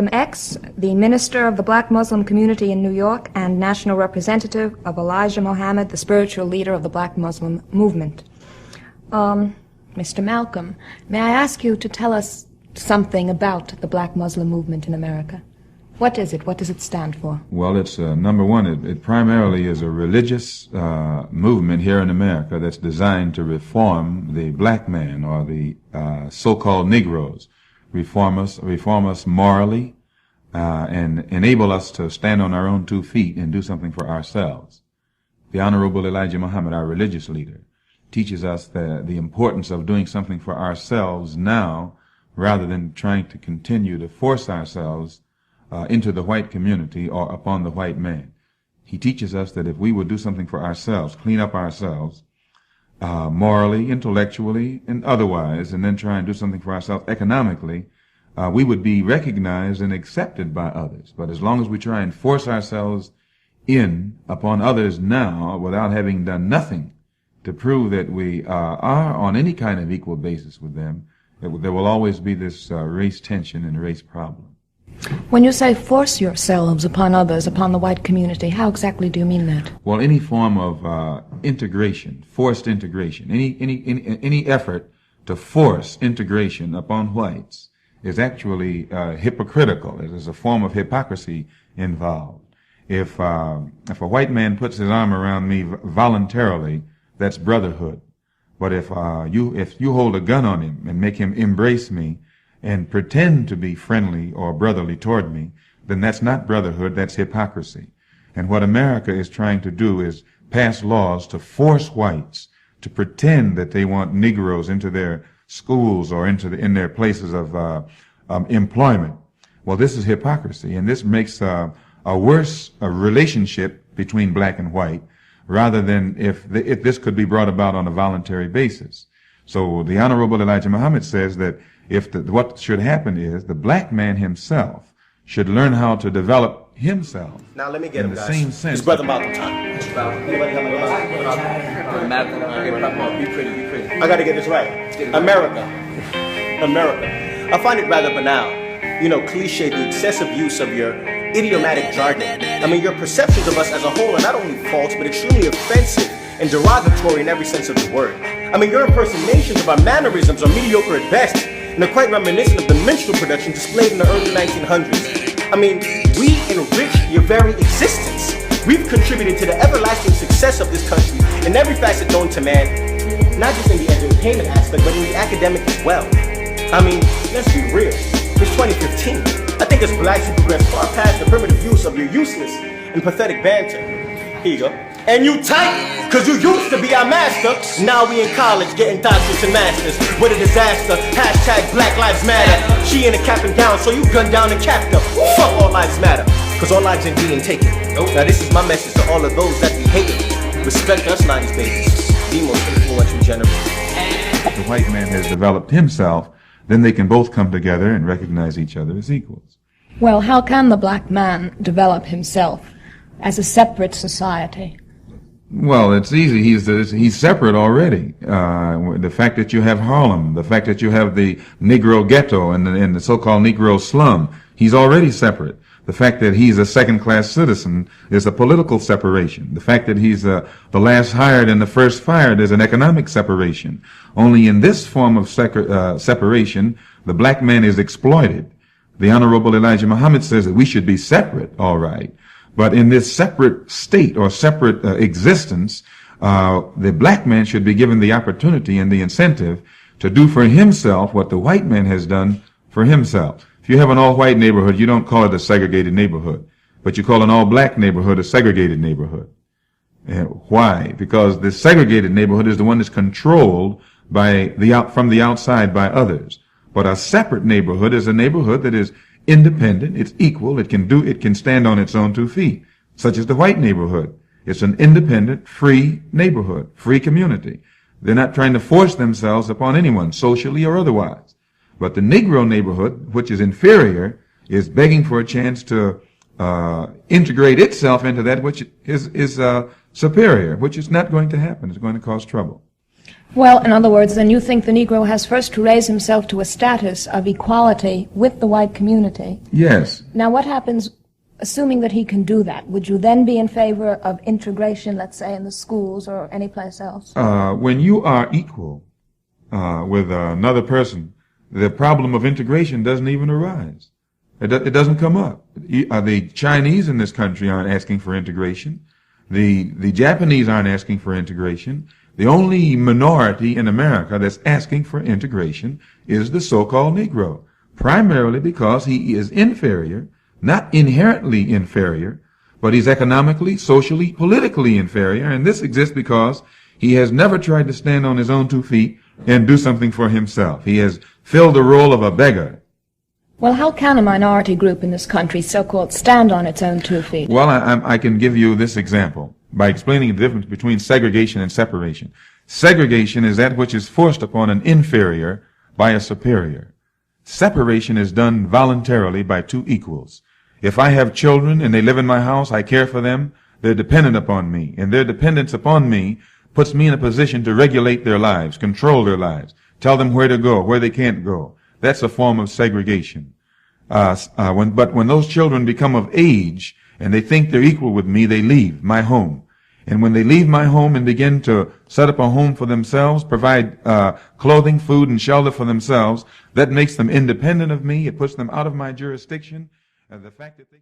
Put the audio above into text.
Malcolm X, the minister of the black Muslim community in New York and national representative of Elijah Muhammad, the spiritual leader of the black Muslim movement. Mr. Malcolm, may I ask you to tell us something about the black Muslim movement in America? What is it? What does it stand for? Well, it's number one, it primarily is a religious movement here in America that's designed to reform the black man, or the so-called Negroes, reform us morally, and enable us to stand on our own 2 feet and do something for ourselves. The Honorable Elijah Muhammad, our religious leader, teaches us the importance of doing something for ourselves now, rather than trying to continue to force ourselves into the white community or upon the white man. He teaches us that if we would do something for ourselves, clean up ourselves, morally, intellectually, and otherwise, and then try and do something for ourselves economically, we would be recognized and accepted by others. But as long as we try and force ourselves in upon others now without having done nothing to prove that we are on any kind of equal basis with them, there will always be this race tension and race problem. When you say force yourselves upon others, upon the white community, how exactly do you mean that? Well, any form of integration, forced integration, any effort to force integration upon whites is actually hypocritical. There's a form of hypocrisy involved. If a white man puts his arm around me voluntarily, that's brotherhood. But if you hold a gun on him and make him embrace me and pretend to be friendly or brotherly toward me, then that's not brotherhood, that's hypocrisy. And what America is trying to do is pass laws to force whites to pretend that they want Negroes into their schools or in their places of employment. Well, this is hypocrisy, and this makes a worse relationship between black and white, rather than if this could be brought about on a voluntary basis. So the Honorable Elijah Muhammad says that what should happen is the black man himself should learn how to develop himself. Now let me get him, guys. Same sense. It's Brother Malcolm time. Be pretty. I gotta get this right. America. I find it rather banal, cliche, the excessive use of your idiomatic jargon. I mean, your perceptions of us as a whole are not only false, but extremely offensive and derogatory in every sense of the word. I mean, your impersonations of our mannerisms are mediocre at best, and are quite reminiscent of the minstrel production displayed in the early 1900s. I mean, we enrich your very existence. We've contributed to the everlasting success of this country in every facet known to man, not just in the entertainment aspect, but in the academic as well. I mean, let's be real. It's 2015. I think as blacks you progress far past the primitive use of your useless and pathetic banter. Here you go. And you tight, cause you used to be our master. Now we in college getting doctorates and masters. What a disaster, hashtag Black Lives Matter. She in a cap and gown, so you gunned down and capped her. Fuck all lives matter, cause all lives ain't being taken. Now this is my message to all of those that be hating. Respect us 90s babies, the most influential generation. If the white man has developed himself, then they can both come together and recognize each other as equals. Well, how can the black man develop himself as a separate society? Well, it's easy. He's separate already. The fact that you have Harlem, the fact that you have the Negro ghetto and the so-called Negro slum, he's already separate. The fact that he's a second-class citizen is a political separation. The fact that he's the last hired and the first fired is an economic separation. Only in this form of separation, the black man is exploited. The Honorable Elijah Muhammad says that we should be separate, all right. But in this separate state or separate existence, the black man should be given the opportunity and the incentive to do for himself what the white man has done for himself. If you have an all-white neighborhood, you don't call it a segregated neighborhood, but you call an all-black neighborhood a segregated neighborhood. Why? Because the segregated neighborhood is the one that's controlled from the outside by others. But a separate neighborhood is a neighborhood that is independent, it's equal, it can stand on its own 2 feet, such as the white neighborhood. It's an independent, free neighborhood, free community. They're not trying to force themselves upon anyone, socially or otherwise. But the Negro neighborhood, which is inferior, is begging for a chance to integrate itself into that which is superior, which is not going to happen. It's going to cause trouble. Well, in other words, then you think the Negro has first to raise himself to a status of equality with the white community. Yes. Now, what happens, assuming that he can do that? Would you then be in favor of integration, let's say, in the schools or any place else? When you are equal with another person, the problem of integration doesn't even arise. It doesn't come up. The Chinese in this country aren't asking for integration. The Japanese aren't asking for integration. The only minority in America that's asking for integration is the so-called Negro, primarily because he is inferior, not inherently inferior, but he's economically, socially, politically inferior, and this exists because he has never tried to stand on his own 2 feet and do something for himself. He has filled the role of a beggar. Well, how can a minority group in this country, so-called, stand on its own 2 feet? Well, I can give you this example by explaining the difference between segregation and separation. Segregation is that which is forced upon an inferior by a superior. Separation is done voluntarily by 2 equals. If I have children and they live in my house, I care for them, they're dependent upon me, and their dependence upon me puts me in a position to regulate their lives, control their lives, tell them where to go, where they can't go. That's a form of segregation. But when those children become of age and they think they're equal with me, they leave my home. And when they leave my home and begin to set up a home for themselves, provide clothing, food, and shelter for themselves, that makes them independent of me. It puts them out of my jurisdiction. The fact that they